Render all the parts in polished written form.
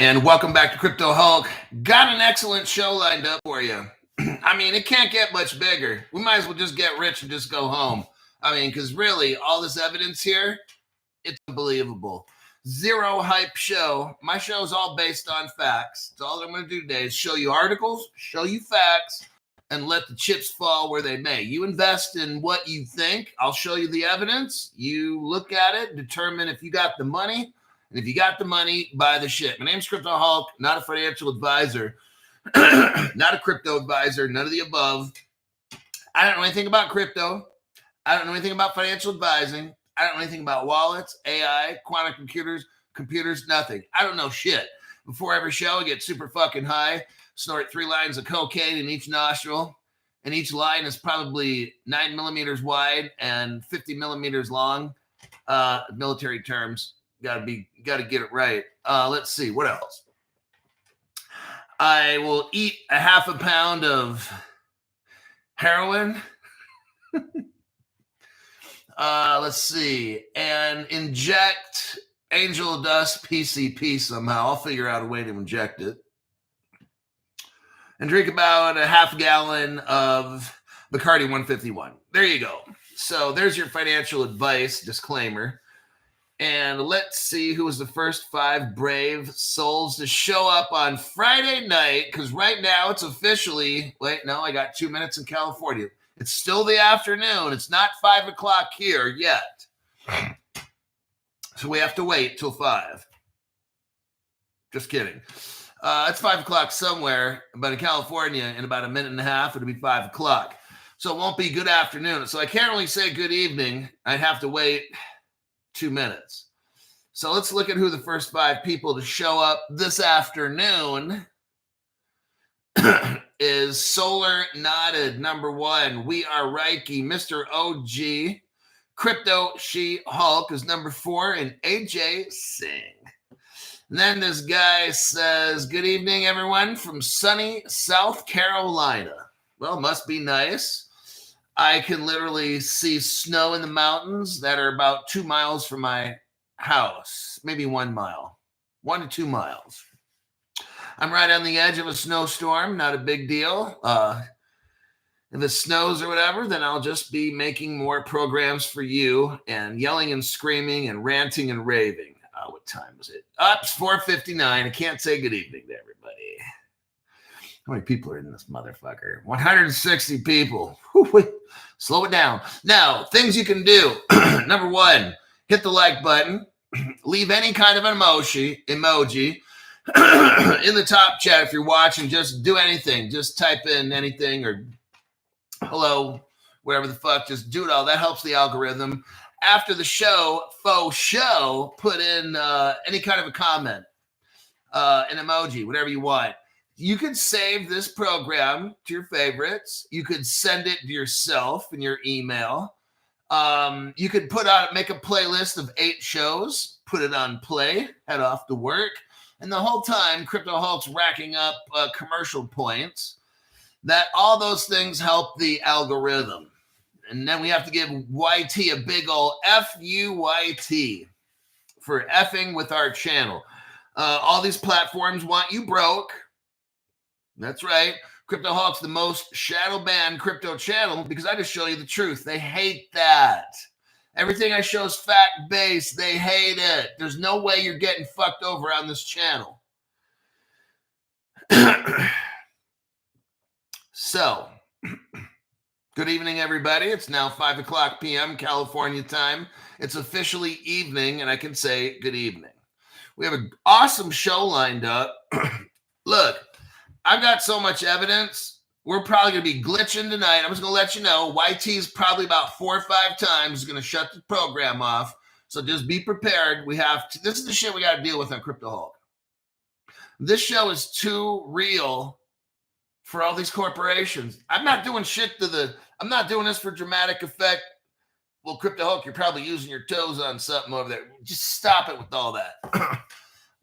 And welcome back to Crypto Hulk. Got an excellent show lined up for you. I mean, it can't get much bigger. We might as well just get rich and just go home. I mean, because really, all this evidence here, it's unbelievable. Zero hype show. My show is all based on facts. That's all I'm going to do today is show you articles, show you facts, and let the chips fall where they may. You invest in what you think. I'll show you the evidence. You look at it, determine if you got the money. And if you got the money, buy the shit. My name's Crypto Hulk, not a financial advisor, not a crypto advisor, none of the above. I don't know anything about crypto. I don't know anything about financial advising. I don't know anything about wallets, AI, quantum computers, nothing. I don't know shit. Before every show, I get super fucking high, snort 3 lines of cocaine in each nostril, and each line is probably 9 millimeters wide and 50 millimeters long. Military terms. Got to get it right. Let's see. What else? I will eat a half a pound of heroin. Let's see. And inject angel dust PCP somehow. I'll figure out a way to inject it. And drink about a half gallon of Bacardi 151. There you go. So there's your financial advice disclaimer. And let's see who was the first 5 brave souls to show up on Friday night, because right now it's officially, wait, no, I got 2 minutes in California. It's still the afternoon. It's not 5 o'clock here yet. So we have to wait till 5. Just kidding. It's 5 o'clock somewhere, but in California, in about a minute and a half, it'll be 5 o'clock. So it won't be good afternoon. So I can't really say good evening. I'd have to wait 2 minutes. So let's look at who the first 5 people to show up this afternoon is Solar Nodded, number 1. We are Reiki, Mr. OG. Crypto She Hulk is number 4, and AJ Singh. And then this guy says, good evening, everyone, from sunny South Carolina. Well, must be nice. I can literally see snow in the mountains that are about 2 miles from my house, maybe 1 mile, 1 to 2 miles. I'm right on the edge of a snowstorm, not a big deal. If it snows or whatever, then I'll just be making more programs for you and yelling and screaming and ranting and raving. What time is it? It's 4:59. I can't say good evening to everybody. How many people are in this motherfucker? 160 people. Whew, slow it down. Now, things you can do. Number 1, hit the like button. Leave any kind of an emoji in the top chat if you're watching. Just do anything. Just type in anything or hello, whatever the fuck. Just do it all. That helps the algorithm. After the show, faux show, put in any kind of a comment, an emoji, whatever you want. You could save this program to your favorites. You could send it to yourself in your email. You could make a playlist of 8 shows, put it on play, head off to work. And the whole time, Crypto Hulk's racking up commercial points. That all those things help the algorithm. And then we have to give YT a big ol' FUYT for effing with our channel. All these platforms want you broke. That's right. Crypto Hulk's the most shadow banned crypto channel because I just show you the truth. They hate that. Everything I show is fact-based. They hate it. There's no way you're getting fucked over on this channel. So, good evening, everybody. It's now 5 o'clock p.m. California time. It's officially evening, and I can say good evening. We have an awesome show lined up. Look, I've got so much evidence. We're probably going to be glitching tonight. I'm just going to let you know. YT is probably about 4 or 5 times going to shut the program off. So just be prepared. This is the shit we got to deal with on Crypto Hulk. This show is too real for all these corporations. I'm not doing I'm not doing this for dramatic effect. Well, Crypto Hulk, you're probably using your toes on something over there. Just stop it with all that.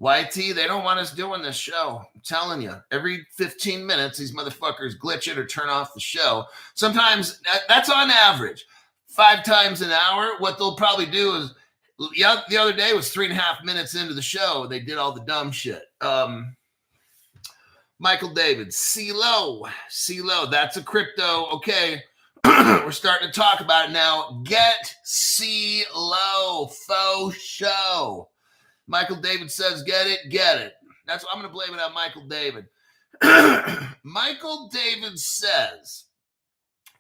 YT, they don't want us doing this show. I'm telling you, every 15 minutes, these motherfuckers glitch it or turn off the show. Sometimes, that's on average. 5 times an hour. What they'll probably do is Yeah, the other day was 3.5 minutes into the show. They did all the dumb shit. Michael David, CeeLo, that's a crypto. Okay, we're starting to talk about it now. Get CeeLo, faux show. Michael David says, get it. That's what I'm going to blame it on Michael David. Michael David says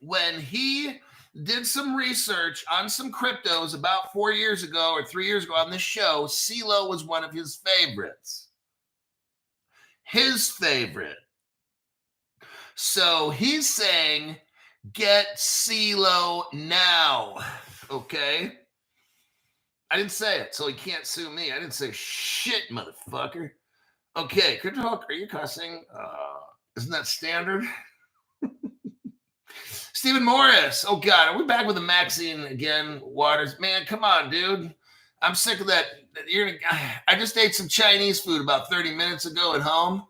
when he did some research on some cryptos about 4 years ago or 3 years ago on this show, CeeLo was one of his favorites. His favorite. So he's saying, get CeeLo now. Okay? I didn't say it, so he can't sue me. I didn't say shit, motherfucker. Okay, Crypto Hulk, are you cussing? Isn't that standard? Stephen Morris. Oh, God. Are we back with the Maxine again? Waters. Man, come on, dude. I'm sick of that. I just ate some Chinese food about 30 minutes ago at home.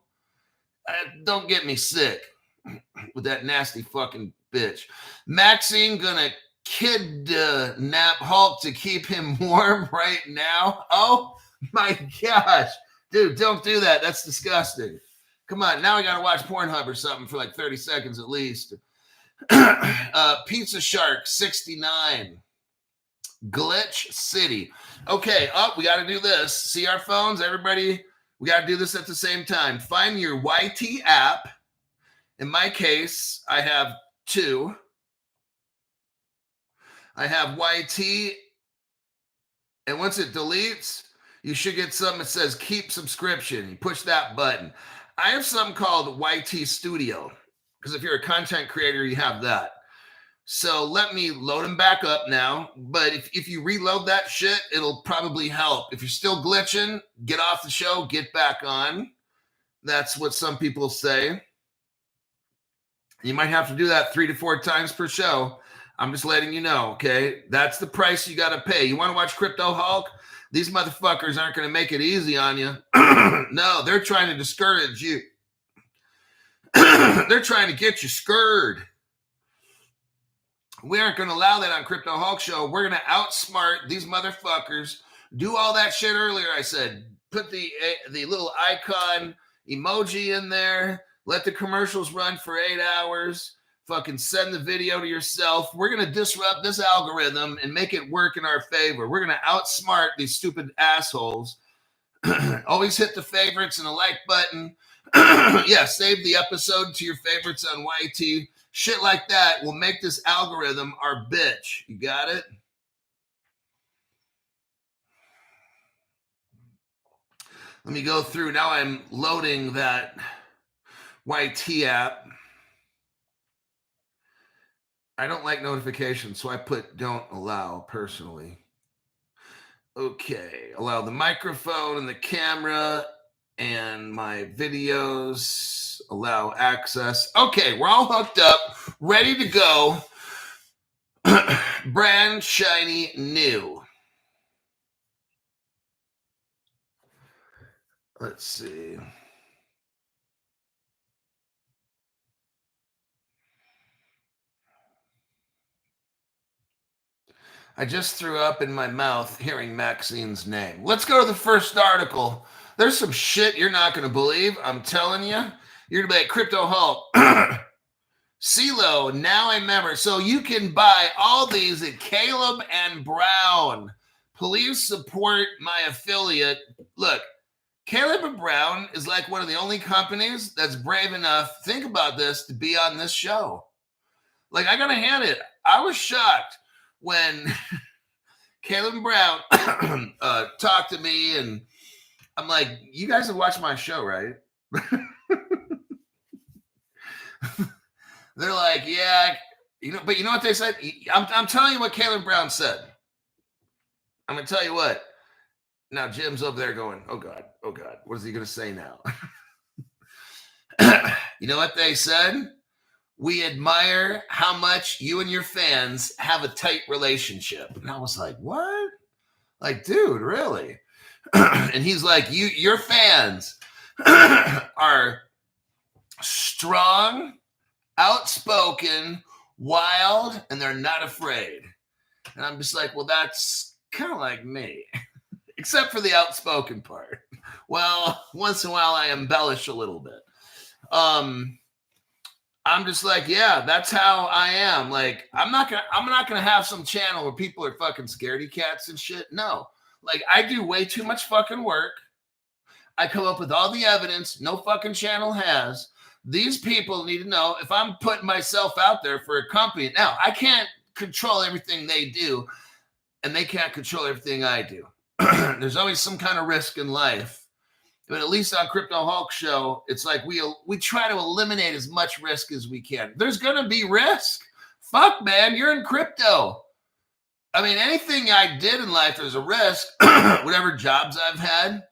Don't get me sick with that nasty fucking bitch. Maxine gonna kidnap Hulk to keep him warm right now. Oh, my gosh. Dude, don't do that. That's disgusting. Come on. Now I got to watch Pornhub or something for like 30 seconds at least. Pizza Shark 69. Glitch City. Okay, we got to do this. See our phones, everybody? We got to do this at the same time. Find your YT app. In my case, I have two. I have YT, and once it deletes, you should get something that says keep subscription. You push that button. I have something called YT Studio, because if you're a content creator, you have that. So let me load them back up now. But if you reload that shit, it'll probably help. If you're still glitching, get off the show, get back on. That's what some people say. You might have to do that 3 to 4 times per show. I'm just letting you know, okay? That's the price you got to pay. You want to watch Crypto Hulk? These motherfuckers aren't going to make it easy on you. No, they're trying to discourage you. They're trying to get you scared. We aren't going to allow that on Crypto Hulk Show. We're going to outsmart these motherfuckers. Do all that shit earlier, I said. Put the little icon emoji in there. Let the commercials run for 8 hours. Fucking send the video to yourself. We're going to disrupt this algorithm and make it work in our favor. We're going to outsmart these stupid assholes. Always hit the favorites and the like button. Yeah, save the episode to your favorites on YT. Shit like that will make this algorithm our bitch. You got it? Let me go through. Now I'm loading that YT app. I don't like notifications, so I put don't allow personally. Okay, allow the microphone and the camera and my videos, allow access. Okay, we're all hooked up, ready to go. Brand shiny new. Let's see. I just threw up in my mouth hearing Maxine's name. Let's go to the first article. There's some shit you're not going to believe. I'm telling you. You're going to be like, Crypto Hulk. CeeLo, now I remember. So you can buy all these at Caleb and Brown. Please support my affiliate. Look, Caleb and Brown is like one of the only companies that's brave enough, think about this, to be on this show. Like, I got to hand it. I was shocked when Caleb and Brown talked to me, and I'm like, you guys have watched my show, right? They're like, yeah, but you know what they said? I'm telling you what Caleb Brown said. I'm going to tell you what. Now Jim's over there going, oh God, what is he going to say now? You know what they said? We admire how much you and your fans have a tight relationship. And I was like, what? Like, dude, really? And he's like, your fans are strong, outspoken, wild, and they're not afraid. And I'm just like, well, that's kind of like me, except for the outspoken part. Well, once in a while I embellish a little bit. I'm just like, yeah, that's how I am. Like, I'm not gonna have some channel where people are fucking scaredy cats and shit. No, like, I do way too much fucking work. I come up with all the evidence no fucking channel has. These people need to know if I'm putting myself out there for a company. Now, I can't control everything they do, and they can't control everything I do. There's always some kind of risk in life. But at least on Crypto Hulk Show, it's like we try to eliminate as much risk as we can. There's going to be risk. Fuck, man, you're in crypto. I mean, anything I did in life, there's a risk, whatever jobs I've had.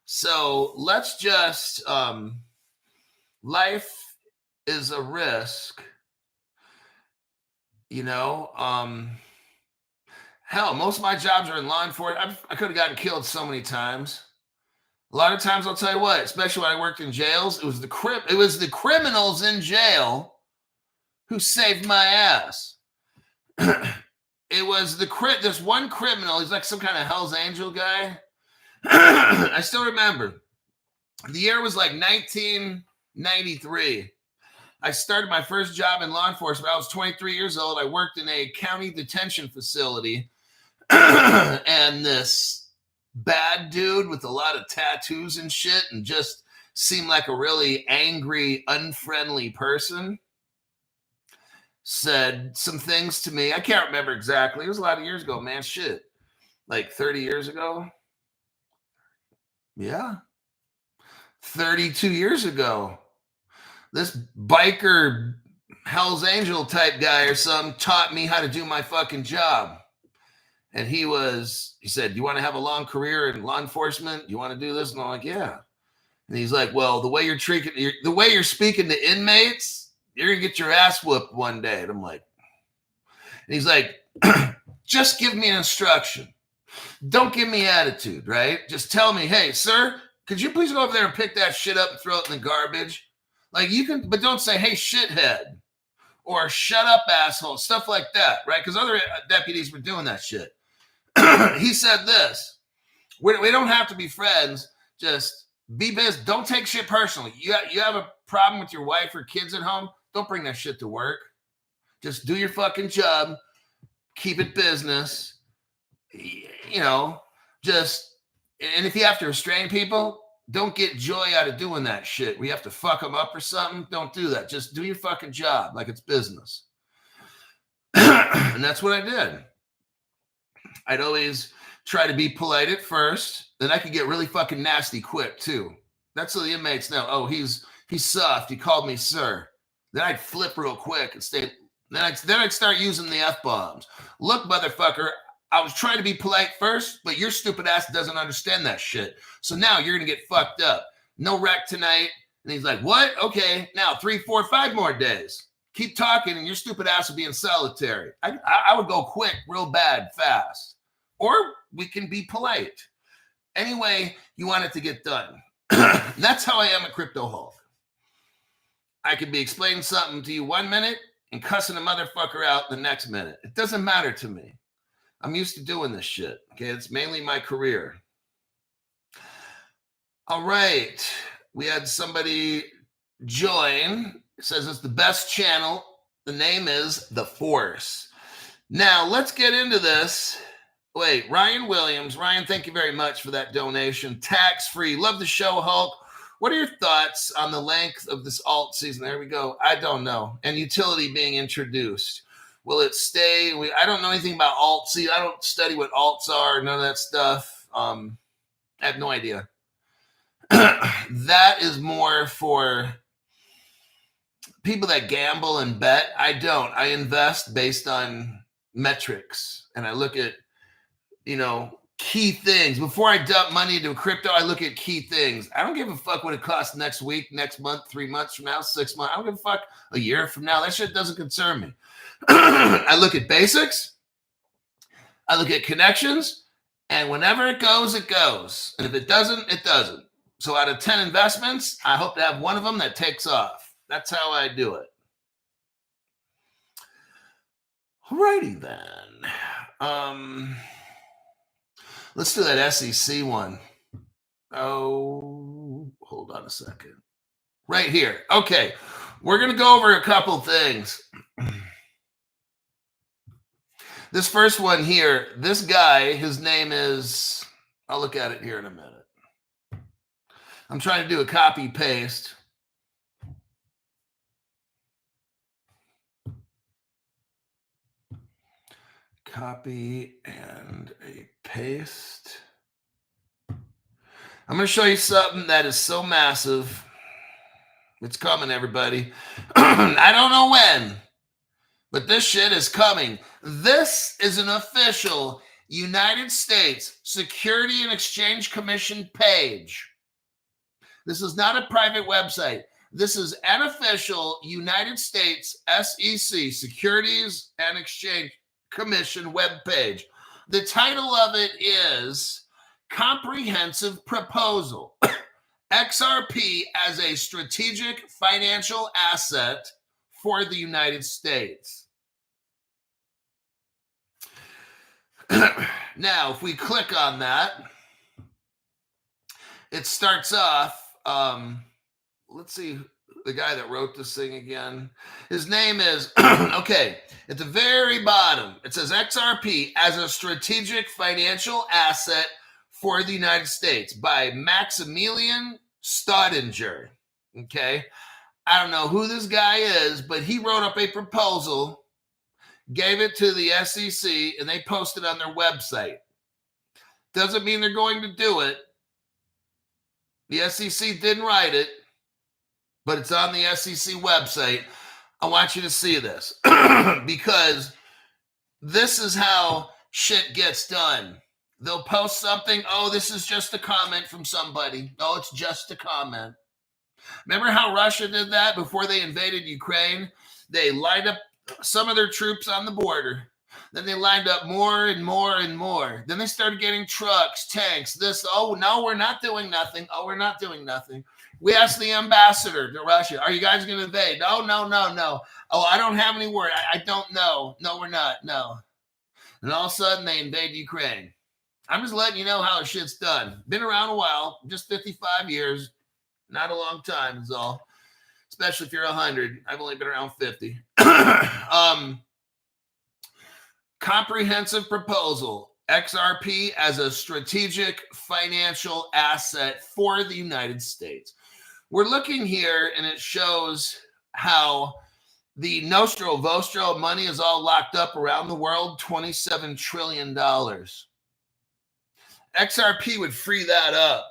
So let's just, life is a risk, you know. Hell, most of my jobs are in law enforcement. I could have gotten killed so many times. A lot of times, I'll tell you what, especially when I worked in jails, it was the criminals in jail who saved my ass. It was this one criminal. He's like some kind of Hell's Angel guy. I still remember. The year was like 1993. I started my first job in law enforcement. I was 23 years old. I worked in a county detention facility. And this bad dude with a lot of tattoos and shit and just seemed like a really angry, unfriendly person said some things to me. I can't remember exactly. It was a lot of years ago, man. Shit. Like 30 years ago. Yeah. 32 years ago. This biker Hell's Angel type guy or something taught me how to do my fucking job. And he said, you want to have a long career in law enforcement? You want to do this? And I'm like, yeah. And he's like, well, the way you're speaking to inmates, you're going to get your ass whooped one day. And I'm like, and he's like, just give me an instruction. Don't give me attitude, right? Just tell me, hey, sir, could you please go over there and pick that shit up and throw it in the garbage? Like, you can, but don't say, hey, shithead, or shut up, asshole, stuff like that, right? Because other deputies were doing that shit. He said this, we don't have to be friends, just be business. Don't take shit personally. You have a problem with your wife or kids at home, don't bring that shit to work. Just do your fucking job, keep it business, you know, just, and if you have to restrain people, don't get joy out of doing that shit. We have to fuck them up or something. Don't do that. Just do your fucking job like it's business. And that's what I did. I'd always try to be polite at first. Then I could get really fucking nasty quick too. That's so the inmates know, oh, he's soft. He called me sir. Then I'd flip real quick and stay. Then I'd start using the F-bombs. Look, motherfucker, I was trying to be polite first, but your stupid ass doesn't understand that shit. So now you're going to get fucked up. No wreck tonight. And he's like, what? Okay, now 3, 4, 5 more days. Keep talking and your stupid ass will be in solitary. I would go quick, real bad, fast. Or we can be polite. Anyway, you want it to get done. That's how I am at Crypto Hulk. I could be explaining something to you 1 minute and cussing a motherfucker out the next minute. It doesn't matter to me. I'm used to doing this shit. Okay, it's mainly my career. All right. We had somebody join. It says it's the best channel. The name is The Force. Now, let's get into this. Wait, Ryan Williams. Ryan, thank you very much for that donation. Tax-free. Love the show, Hulk. What are your thoughts on the length of this alt season? There we go. I don't know. And utility being introduced. Will it stay? I don't know anything about alt season. I don't study what alts are, none of that stuff. I have no idea. That is more for people that gamble and bet. I don't. I invest based on metrics. And I look at, key things. Before I dump money into crypto, I look at key things. I don't give a fuck what it costs next week, next month, 3 months from now, 6 months. I don't give a fuck a year from now. That shit doesn't concern me. I look at basics. I look at connections. And whenever it goes, it goes. And if it doesn't, it doesn't. So out of 10 investments, I hope to have one of them that takes off. That's how I do it. Alrighty then. Let's do that SEC one. Oh, hold on a second. Right here. Okay. We're going to go over a couple things. This first one here, this guy, his name is, I'll look at it here in a minute. I'm trying to do a copy paste. Copy and a paste. I'm going to show you something that is so massive. It's coming, everybody. I don't know when, but this shit is coming. This is an official United States Security and Exchange Commission page. This is not a private website. This is an official United States SEC, Securities and Exchange Commission webpage. The title of it is Comprehensive Proposal. XRP as a strategic financial asset for the United States. Now, if we click on that, it starts off, let's see the guy that wrote this thing again. His name is, okay, at the very bottom, it says XRP as a strategic financial asset for the United States by Maximilian Staudinger. Okay. I don't know who this guy is, but he wrote up a proposal, gave it to the SEC, and they posted on their website. Doesn't mean they're going to do it. The SEC didn't write it, but it's on the SEC website. I want you to see this because this is how shit gets done. They'll post something. Oh, this is just a comment from somebody. Oh, it's just a comment. Remember how Russia did that before they invaded Ukraine? They lined up some of their troops on the border. Then they lined up more and more and more. Then they started getting trucks, tanks, this. Oh, no, we're not doing nothing. Oh, we're not doing nothing. We asked the ambassador to Russia, are you guys going to invade? Oh, no. Oh, I don't have any word. I don't know. No, we're not. No. And all of a sudden they invade Ukraine. I'm just letting you know how shit's done. Been around a while, just 55 years. Not a long time is all. Especially if you're 100. I've only been around 50. Comprehensive proposal. XRP as a strategic financial asset for the United States. We're looking here and it shows how the Nostro Vostro money is all locked up around the world, $27 trillion. XRP would free that up.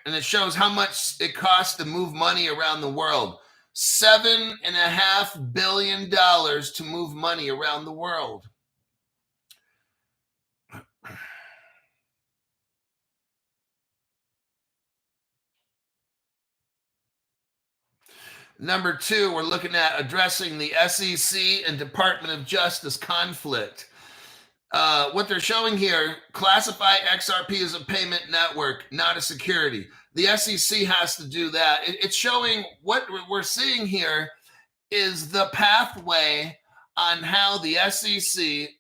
And it shows how much it costs to move money around the world. $7.5 billion to move money around the world. Number two, we're looking at addressing the SEC and Department of Justice conflict. What they're showing here, classify XRP as a payment network, not a security. The SEC has to do that. It's showing what we're seeing here is the pathway on how the SEC,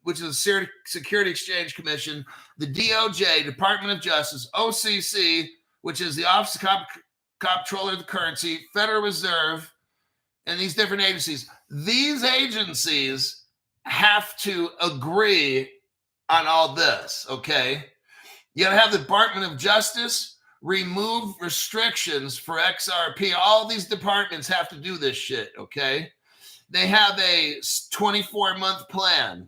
which is the Security Exchange Commission, the DOJ, Department of Justice, OCC, which is the Office of Comptroller of the Currency, Federal Reserve, and these different agencies. These agencies have to agree on all this, okay? You got to have the Department of Justice remove restrictions for XRP. All these departments have to do this shit, okay? They have a 24-month plan.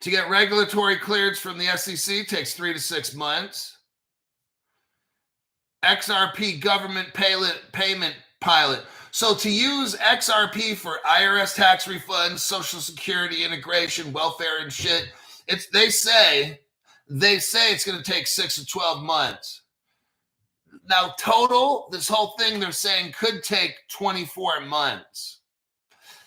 To get regulatory clearance from the SEC takes 3 to 6 months. XRP government payment pilot. So to use XRP for IRS tax refunds, Social Security integration, welfare and shit, they say it's going to take 6 to 12 months. Now, total, this whole thing they're saying could take 24 months.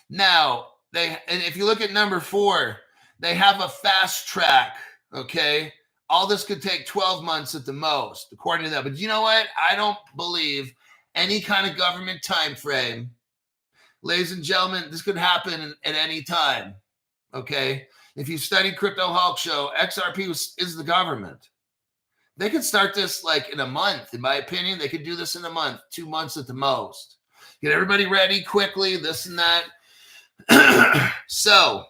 Now, and if you look at number 4, they have a fast track, okay? All this could take 12 months at the most, according to that. But you know what? I don't believe any kind of government time frame Ladies and gentlemen, this could happen at any time, okay? If you study Crypto Hulk Show, XRP is the government. They could start this like in a month, in my opinion. They could do this in a month, 2 months at the most. Get everybody ready quickly, this and that. So,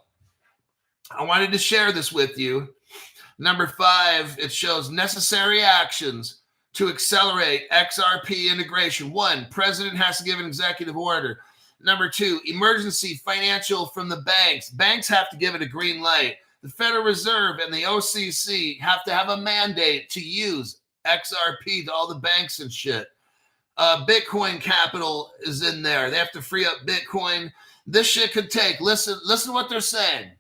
I wanted to share this with you. Number 5, it shows necessary actions to accelerate XRP integration. 1, president has to give an executive order. Number 2, emergency financial from the banks. Banks have to give it a green light. The Federal Reserve and the OCC have to have a mandate to use XRP to all the banks and shit. Bitcoin capital is in there. They have to free up Bitcoin. This shit could take, listen to what they're saying.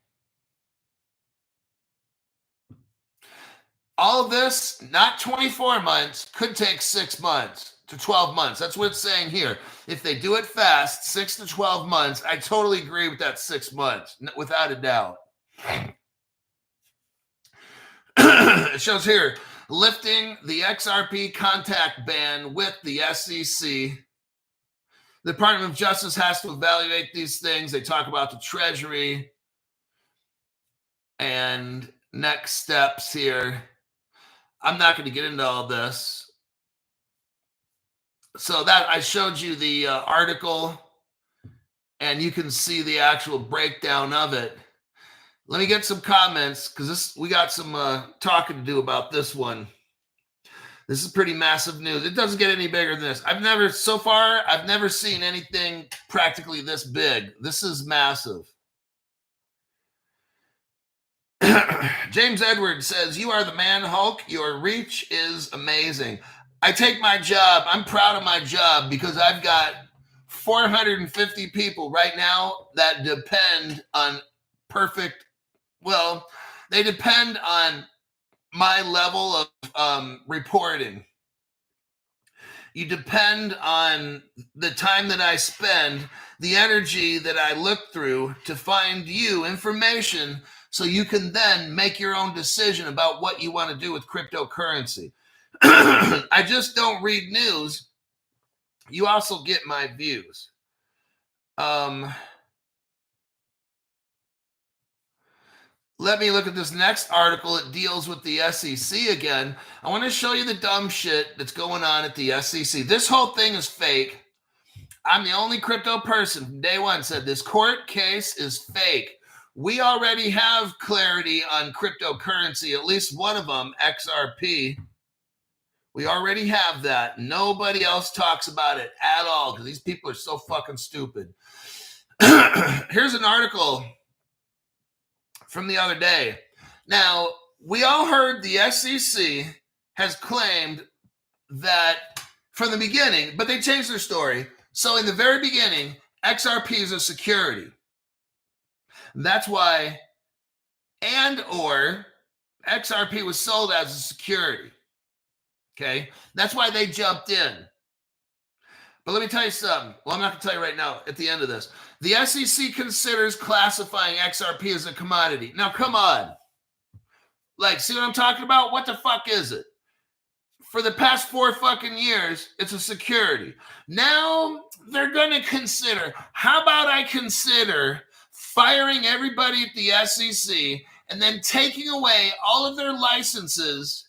All of this, not 24 months, could take 6 months to 12 months. That's what it's saying here. If they do it fast, 6 to 12 months, I totally agree with that 6 months, without a doubt. It shows here, lifting the XRP contact ban with the SEC. The Department of Justice has to evaluate these things. They talk about the Treasury and next steps here. I'm not going to get into all this. So that I showed you the article, and you can see the actual breakdown of it. Let me get some comments, because we got some talking to do about this one. This is pretty massive news. It doesn't get any bigger than this. I've never seen anything practically this big. This is massive. James Edwards says, "You are the man, Hulk. Your reach is amazing." I take my job. I'm proud of my job because I've got 450 people right now that depend on they depend on my level of reporting. You depend on the time that I spend, the energy that I look through to find you information so you can then make your own decision about what you want to do with cryptocurrency. I just don't read news. You also get my views. Let me look at this next article. It deals with the SEC again. I want to show you the dumb shit that's going on at the SEC. This whole thing is fake. I'm the only crypto person from day one said this court case is fake. We already have clarity on cryptocurrency, at least one of them, XRP. We already have that. Nobody else talks about it at all because these people are so fucking stupid. Here's an article from the other day. Now, we all heard the SEC has claimed that from the beginning, but they changed their story. So in the very beginning, XRP is a security. That's why, or XRP was sold as a security. Okay, that's why they jumped in. But let me tell you something. Well, I'm not going to tell you right now at the end of this. The SEC considers classifying XRP as a commodity. Now, come on. Like, see what I'm talking about? What the fuck is it? For the past 4 fucking years, it's a security. Now, they're going to consider, how about I consider firing everybody at the SEC and then taking away all of their licenses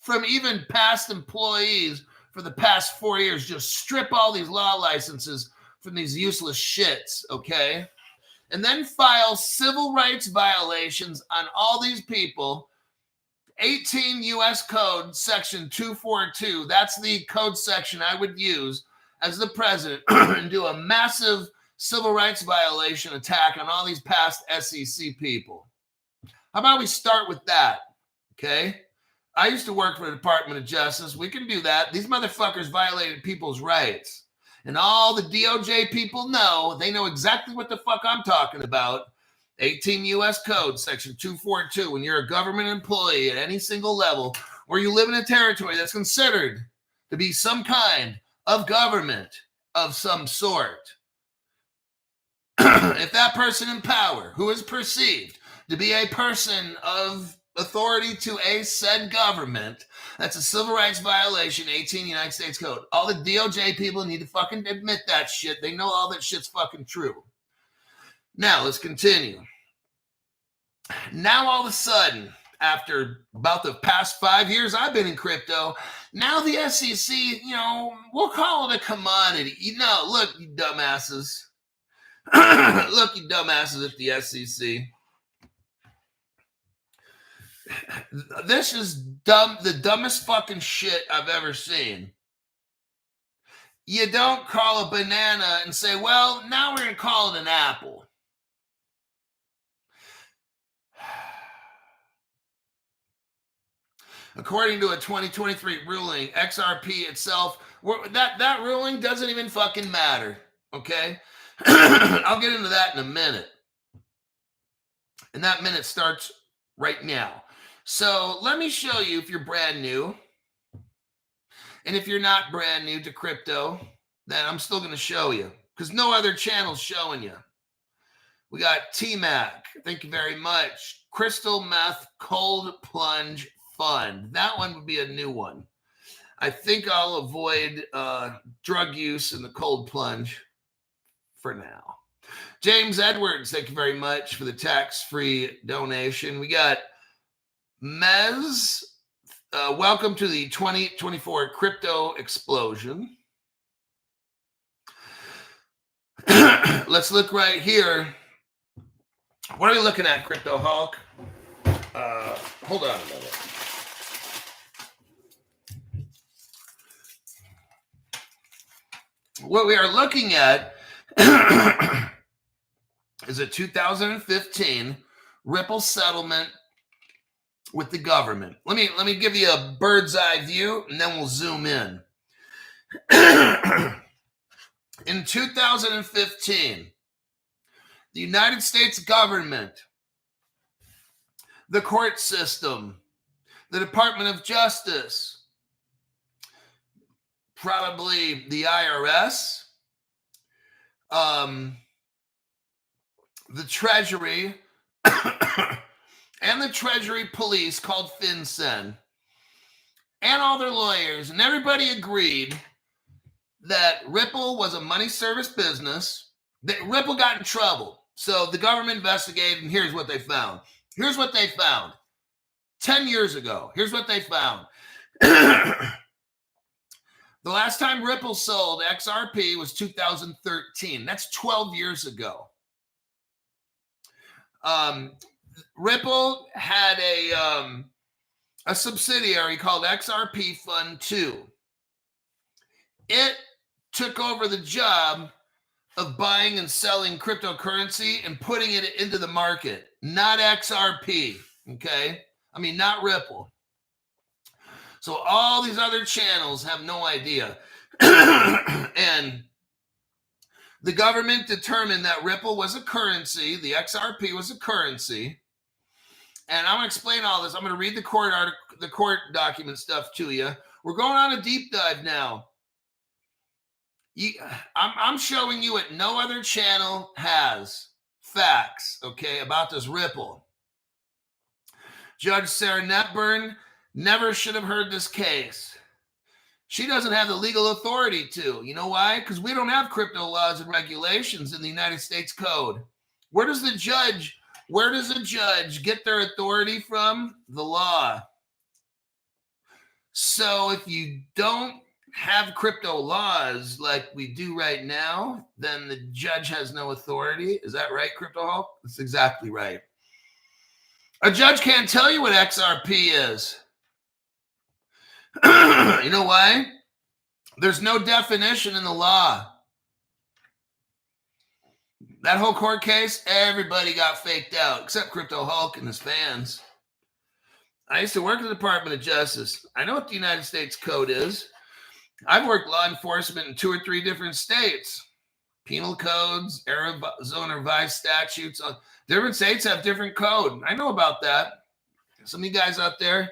from even past employees for the past 4 years. Just strip all these law licenses from these useless shits, okay? And then file civil rights violations on all these people. 18 U.S. Code Section 242, that's the code section I would use as the president and do a massive civil rights violation attack on all these past SEC people. How about we start with that, okay? I used to work for the Department of Justice. We can do that. These motherfuckers violated people's rights. And all the DOJ people know, they know exactly what the fuck I'm talking about. 18 U.S. Code, Section 242, when you're a government employee at any single level, or you live in a territory that's considered to be some kind of government of some sort. If that person in power, who is perceived to be a person of authority to a said government. That's a civil rights violation, 18 United States Code. All the DOJ people need to fucking admit that shit. They know all that shit's fucking true. Now, let's continue. Now, all of a sudden, after about the past 5 years I've been in crypto, now the SEC, we'll call it a commodity. Look, you dumbasses. Look, you dumbasses at the SEC. This is dumb, the dumbest fucking shit I've ever seen. You don't call a banana and say, well, now we're going to call it an apple. According to a 2023 ruling, XRP itself, that ruling doesn't even fucking matter, okay? I'll get into that in a minute. And that minute starts right now. So let me show you if you're brand new. And if you're not brand new to crypto, then I'm still going to show you because no other channel's showing you. We got T-Mac. Thank you very much. Crystal Meth Cold Plunge Fund. That one would be a new one. I think I'll avoid drug use in the cold plunge for now. James Edwards, thank you very much for the tax-free donation. We got Mez. Welcome to the 2024 crypto explosion. Let's look right here. What are we looking at, Crypto Hulk? Hold on a minute. What we are looking at is a 2015 Ripple settlement with the government. Let me give you a bird's eye view, and then we'll zoom in. In 2015, the United States government, the court system, the Department of Justice, probably the IRS, the Treasury, and the Treasury Police called FinCEN, and all their lawyers, and everybody agreed that Ripple was a money service business, that Ripple got in trouble. So the government investigated, and here's what they found. Here's what they found 10 years ago. Here's what they found. The last time Ripple sold XRP was 2013. That's 12 years ago. Ripple had a subsidiary called XRP Fund 2. It took over the job of buying and selling cryptocurrency and putting it into the market, not XRP, okay? I mean, not Ripple. So all these other channels have no idea. And the government determined that Ripple was a currency, the XRP was a currency. And I'm going to explain all this. I'm going to read the court document stuff to you. We're going on a deep dive now. I'm showing you what no other channel has facts, okay, about this Ripple. Judge Sarah Netburn never should have heard this case. She doesn't have the legal authority to. You know why? Because we don't have crypto laws and regulations in the United States Code. Where does a judge get their authority from? The law. So if you don't have crypto laws like we do right now, then the judge has no authority. Is that right, Crypto Hulk? That's exactly right. A judge can't tell you what XRP is. You know why? There's no definition in the law. That whole court case, everybody got faked out, except Crypto Hulk and his fans. I used to work in the Department of Justice. I know what the United States Code is. I've worked law enforcement in 2 or 3 different states. Penal codes, Arizona revised statutes. Different states have different code. I know about that. Some of you guys out there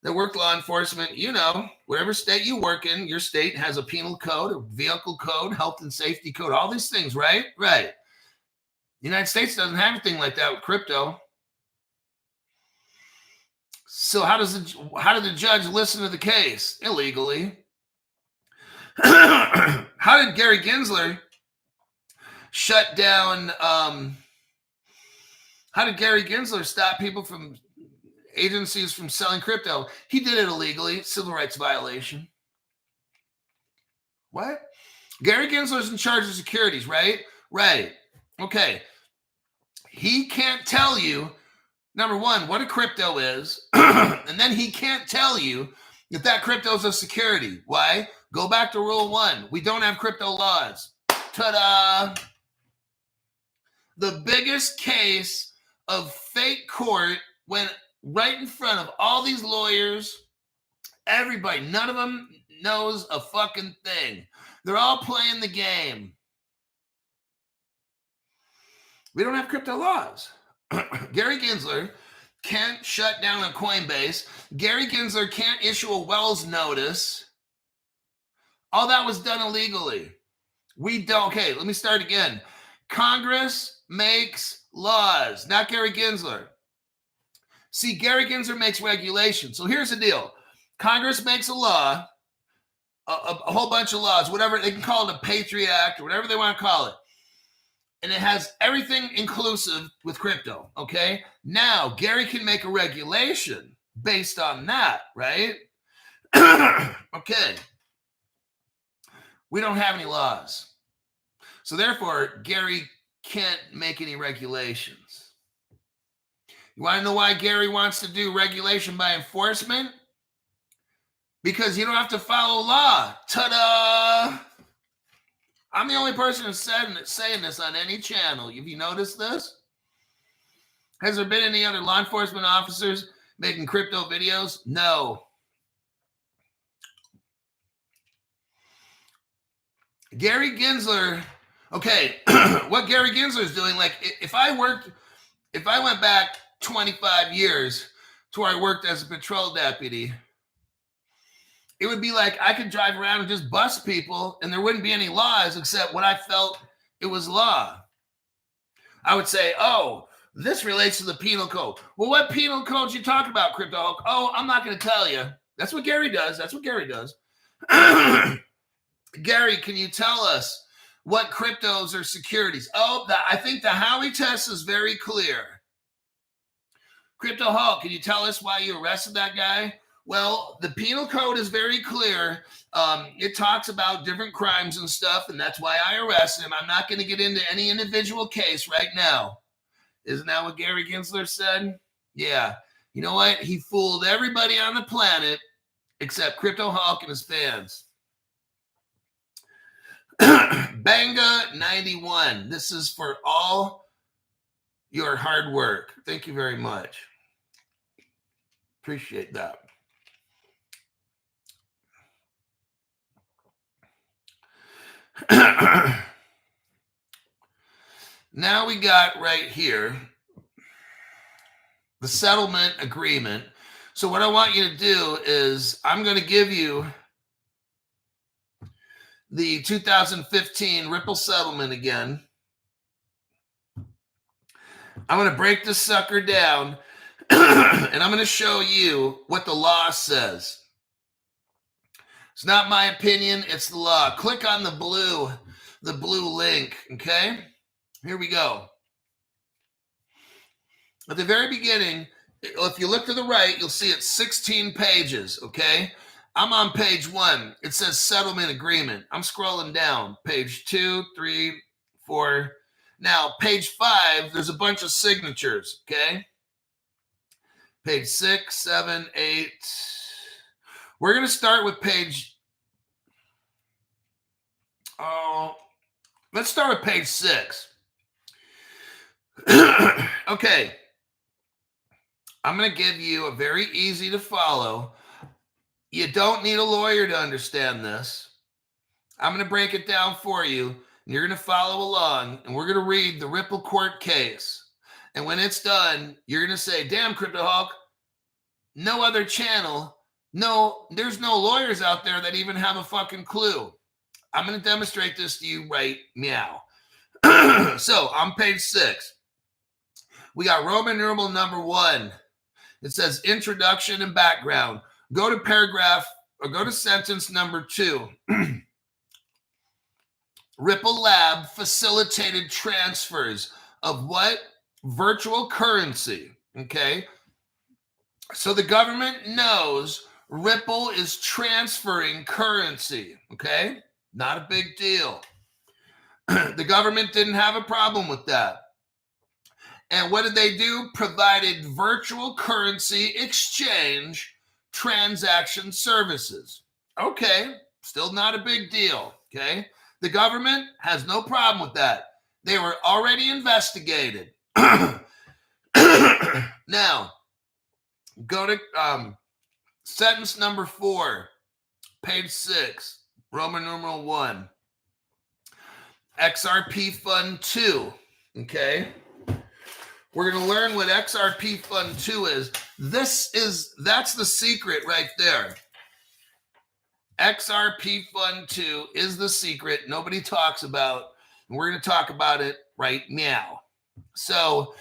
that work law enforcement, you know, whatever state you work in, your state has a penal code, a vehicle code, health and safety code, all these things, right? Right. The United States doesn't have anything like that with crypto. So how did the judge listen to the case? Illegally. How did Gary Gensler shut down? How did Gary Gensler stop people from agencies from selling crypto? He did it illegally. Civil rights violation. What? Gary Gensler's in charge of securities, right? Right. Okay. He can't tell you, number one, what a crypto is, and then he can't tell you if that crypto is a security. Why? Go back to rule 1. We don't have crypto laws. Ta-da! The biggest case of fake court went right in front of all these lawyers. Everybody, none of them knows a fucking thing. They're all playing the game. We don't have crypto laws. Gary Gensler can't shut down a Coinbase. Gary Gensler can't issue a Wells notice. All that was done illegally. We don't. Okay, let me start again. Congress makes laws, not Gary Gensler. See, Gary Gensler makes regulations. So here's the deal. Congress makes a law, a whole bunch of laws, whatever. They can call it a Patriot Act or whatever they want to call it. And it has everything inclusive with crypto, okay? Now, Gary can make a regulation based on that, right? Okay. We don't have any laws. So therefore, Gary can't make any regulations. You want to know why Gary wants to do regulation by enforcement? Because you don't have to follow law. Ta-da! I'm the only person who's saying this on any channel. Have you noticed this? Has there been any other law enforcement officers making crypto videos? No. Gary Gensler, okay, what Gary Gensler is doing, like if I went back 25 years to where I worked as a patrol deputy, it would be like I could drive around and just bust people and there wouldn't be any laws except what I felt it was law. I would say, oh, this relates to the penal code. Well, what penal code you talk about, Crypto? Oh, I'm not going to tell you. That's what Gary does. That's what Gary does. Gary, can you tell us what cryptos are securities? Oh, I think the Howey test is very clear. Crypto Hulk, can you tell us why you arrested that guy? Well, the penal code is very clear. It talks about different crimes and stuff, and that's why I arrested him. I'm not going to get into any individual case right now. Isn't that what Gary Gensler said? Yeah. You know what? He fooled everybody on the planet except Crypto Hulk and his fans. Banga 91. This is for all your hard work. Thank you very much. Appreciate that. Now we got right here the settlement agreement. So what I want you to do is I'm going to give you the 2015 Ripple settlement again. I'm going to break this sucker down and I'm going to show you what the law says. It's not my opinion, it's the law. Click on the blue link, okay? Here we go. At the very beginning, if you look to the right, you'll see it's 16 pages, okay? I'm on page 1. It says settlement agreement. I'm scrolling down. Page 2, 3, 4. Now, page 5, there's a bunch of signatures, okay? Page 6, 7, 8. We're going to start with page... let's start with page 6. Okay. I'm going to give you a very easy to follow. You don't need a lawyer to understand this. I'm going to break it down for you. And you're going to follow along. And we're going to read the Ripple court case. And when it's done, you're going to say, damn, Crypto Hulk, no other channel. No, there's no lawyers out there that even have a fucking clue. I'm going to demonstrate this to you right meow. So on page 6, we got Roman numeral number 1. It says introduction and background. Go to paragraph or go to sentence number 2. Ripple Lab facilitated transfers of what? Virtual currency. Okay. So the government knows Ripple is transferring currency. Okay. Not a big deal. The government didn't have a problem with that. And what did they do? Provided virtual currency exchange transaction services. Okay, still not a big deal. Okay, the government has no problem with that. They were already investigated. Now, go to sentence number 4, page 6, Roman numeral 1. XRP Fund 2. Okay. We're going to learn what XRP Fund 2 is. That's the secret right there. XRP Fund 2 is the secret nobody talks about. And we're going to talk about it right now. So,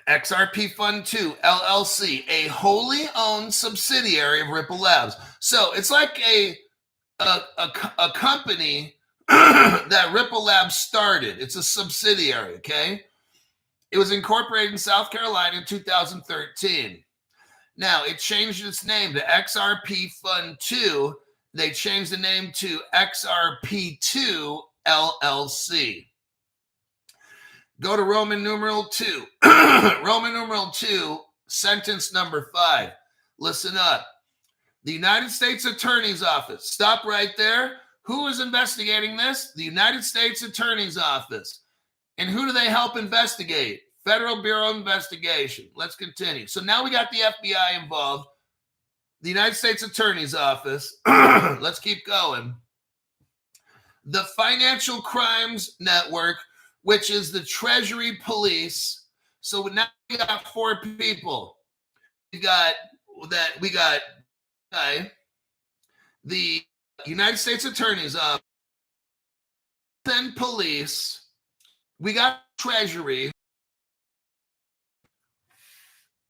XRP Fund 2, LLC, a wholly owned subsidiary of Ripple Labs. So, it's like a company that Ripple Labs started. It's a subsidiary, okay? It was incorporated in South Carolina in 2013. Now, it changed its name to XRP Fund 2. They changed the name to XRP2 LLC. Go to Roman numeral 2. Roman numeral 2, sentence number 5. Listen up. The United States Attorney's Office. Stop right there. Who is investigating this? The United States Attorney's Office. And who do they help investigate? Federal Bureau of Investigation. Let's continue. So now we got the FBI involved, the United States Attorney's Office. Let's keep going. The Financial Crimes Network, which is the Treasury Police. So now we got 4 people. We got the United States Attorney's Office, then police. We got Treasury,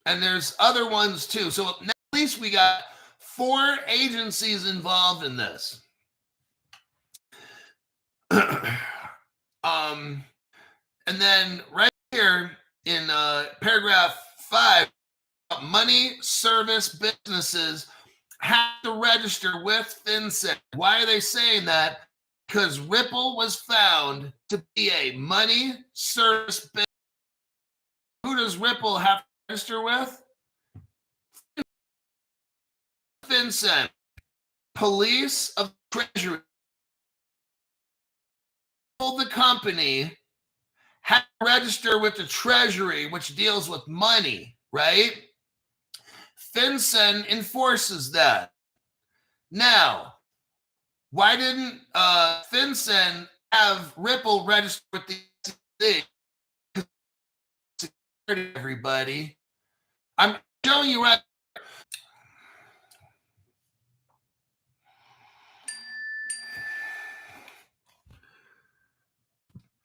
and there's other ones too. So at least we got 4 agencies involved in this. And then right here in paragraph 5, money service businesses have to register with FinCEN. Why are they saying that? Because Ripple was found to be a money service business. Who does Ripple have to register with? FinCEN, police of Treasury. The company had to register with the Treasury, which deals with money, right? FinCEN enforces that. Now, why didn't FinCEN have Ripple register with the SEC? Everybody, I'm showing you right.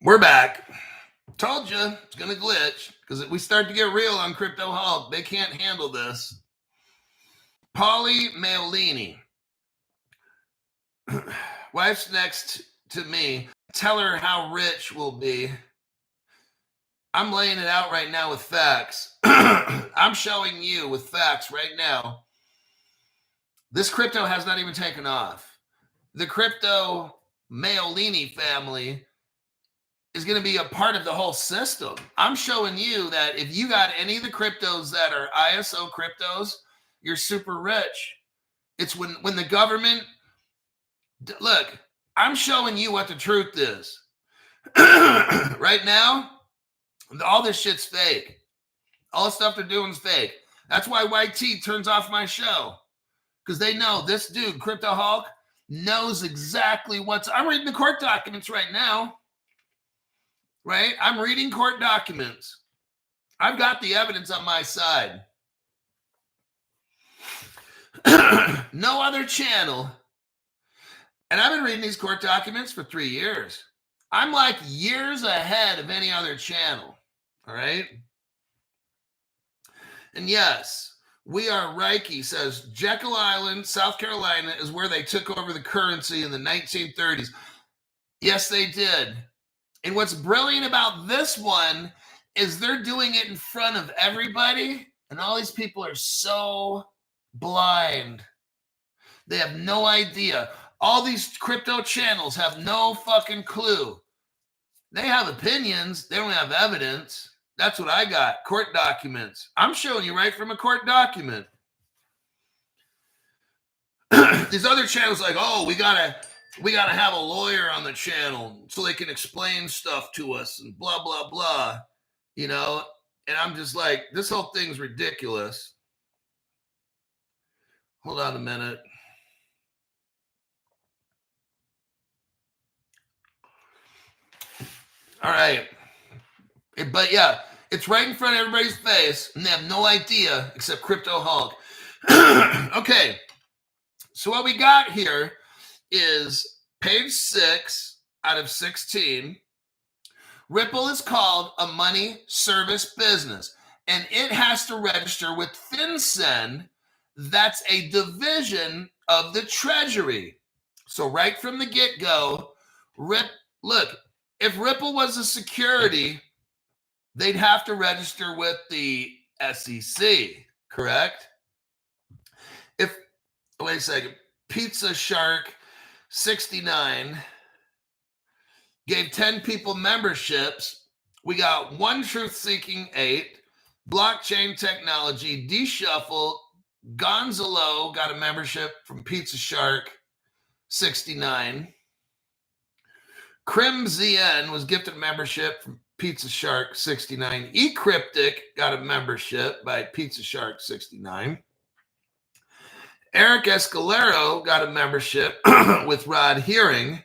We're back. Told you it's going to glitch because if we start to get real on Crypto Hulk, they can't handle this. Polly Maolini. Wife's next to me. Tell her how rich we'll be. I'm laying it out right now with facts. I'm showing you with facts right now. This crypto has not even taken off. The Crypto Maolini family is going to be a part of the whole system. I'm showing you that if you got any of the cryptos that are ISO cryptos, you're super rich. It's when the government, look, I'm showing you what the truth is. Right now, all this shit's fake. All the stuff they're doing is fake. That's why YT turns off my show. Because they know this dude, Crypto Hulk, knows exactly what's... I'm reading the court documents right now. Right? I'm reading court documents. I've got the evidence on my side. No other channel. And I've been reading these court documents for 3 years. I'm like years ahead of any other channel. All right? And yes, we are Reiki says Jekyll Island, South Carolina is where they took over the currency in the 1930s. Yes, they did. And what's brilliant about this one is they're doing it in front of everybody, and all these people are so blind. They have no idea. All these crypto channels have no fucking clue. They have opinions. They don't have evidence. That's what I got. Court documents. I'm showing you right from a court document. These other channels like, oh, we gotta have a lawyer on the channel so they can explain stuff to us and blah, blah, blah. You know, and I'm just like, this whole thing's ridiculous. Hold on a minute. All right. But yeah, it's right in front of everybody's face, and they have no idea except Crypto Hulk. Okay. So what we got here is page 6 out of 16. Ripple is called a money service business, and it has to register with FinCEN. That's a division of the Treasury. So right from the get-go, look, if Ripple was a security, they'd have to register with the SEC, correct? Wait a second. Pizza Shark 69 gave 10 people memberships. We got One Truth Seeking 8, Blockchain Technology, D-Shuffle, Gonzalo got a membership from Pizza Shark 69. Crim ZN was gifted a membership from Pizza Shark 69. eCryptic got a membership by Pizza Shark 69. Eric Escalero got a membership with Rod Hearing.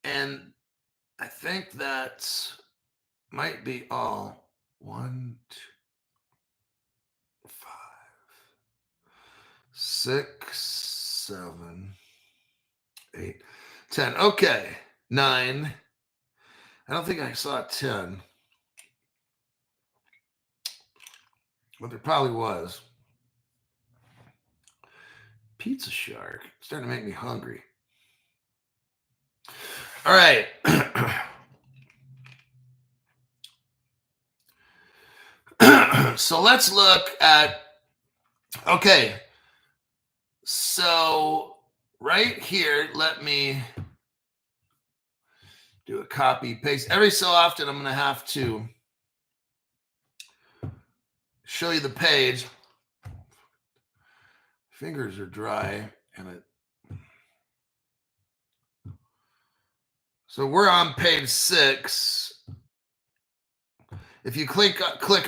And I think that might be all. 1, 2, 5, 6, 7, 8, 10. Okay. 9. I don't think I saw 10. But there probably was. Pizza Shark. It's starting to make me hungry. All right. So let's look at, okay. So right here, let me do a copy paste. Every so often, I'm going to have to show you the page. Fingers are dry, and so we're on page 6. If you click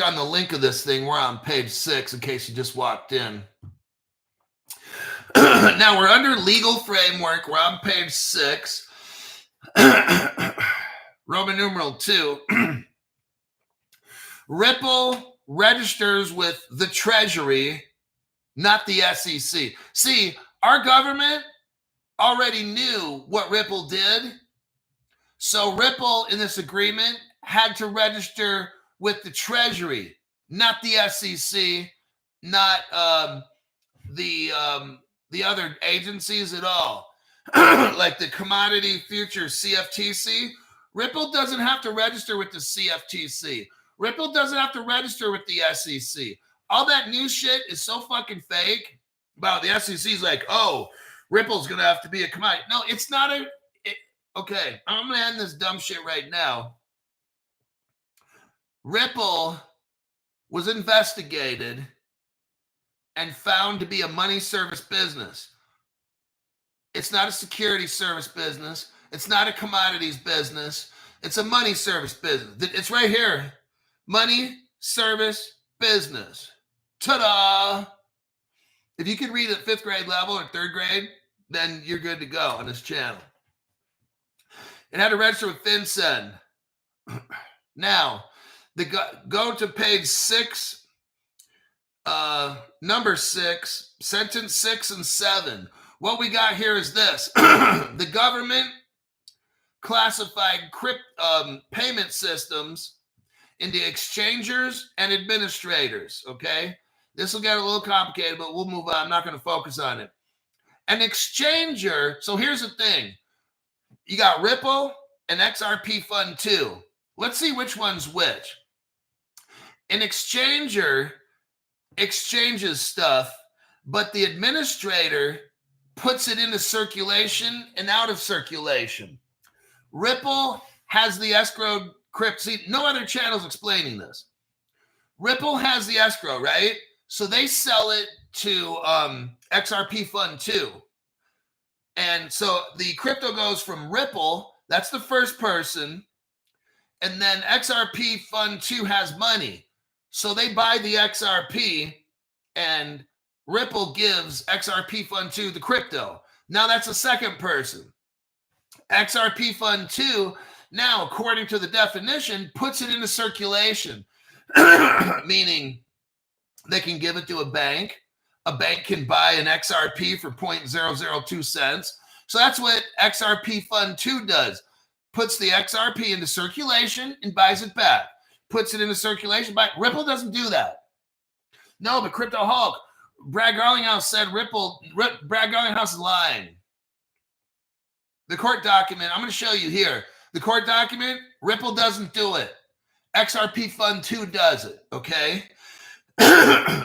on the link of this thing, we're on page 6 in case you just walked in. Now we're under legal framework. We're on page 6. Roman numeral 2. Ripple registers with the Treasury, not the SEC. See, our government already knew what Ripple did. So Ripple in this agreement had to register with the Treasury, not the SEC, not the other agencies at all. Like the Commodity Futures CFTC. Ripple doesn't have to register with the CFTC. Ripple doesn't have to register with the SEC. All that new shit is so fucking fake. About the SEC's like, oh, Ripple's going to have to be a commodity. No, it's not a... Okay, I'm going to end this dumb shit right now. Ripple was investigated and found to be a money service business. It's not a security service business. It's not a commodities business. It's a money service business. It's right here. Money service business. Ta-da! If you can read at 5th grade level or 3rd grade, then you're good to go on this channel. It had to register with FinCEN. Now, go to page 6, number 6, sentence 6 and 7. What we got here is this. The government classified payment systems into exchangers and administrators, okay? This will get a little complicated, but we'll move on. I'm not going to focus on it. An exchanger, so here's the thing. You got Ripple and XRP Fund 2. Let's see which one's which. An exchanger exchanges stuff, but the administrator puts it into circulation and out of circulation. Ripple has the escrow crypt. See, no other channel's explaining this. Ripple has the escrow, right? So they sell it to XRP Fund 2. And so the crypto goes from Ripple, that's the first person, and then XRP Fund 2 has money. So they buy the XRP, and Ripple gives XRP Fund 2 the crypto. Now that's a second person. XRP Fund 2, now, according to the definition, puts it into circulation, meaning they can give it to a bank. A bank can buy an XRP for 0.002 cents. So that's what XRP Fund 2 does. Puts the XRP into circulation and buys it back. Puts it into circulation. Ripple doesn't do that. No, but Crypto Hulk, Brad Garlinghouse said Brad Garlinghouse is lying. The court document, I'm going to show you here. The court document, Ripple doesn't do it. XRP Fund 2 does it, okay?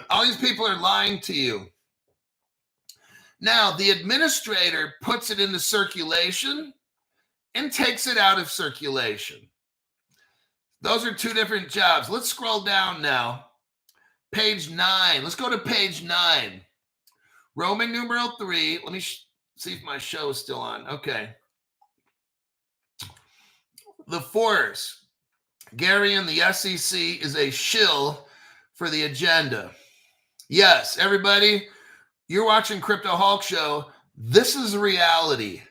All these people are lying to you. Now, the administrator puts it into circulation and takes it out of circulation. Those are two different jobs. Let's scroll down now. Page 9. Let's go to page 9. Roman numeral 3. Let me see if my show is still on. Okay. The force. Gary and the SEC is a shill for the agenda. Yes, everybody, you're watching Crypto Hulk Show. This is reality.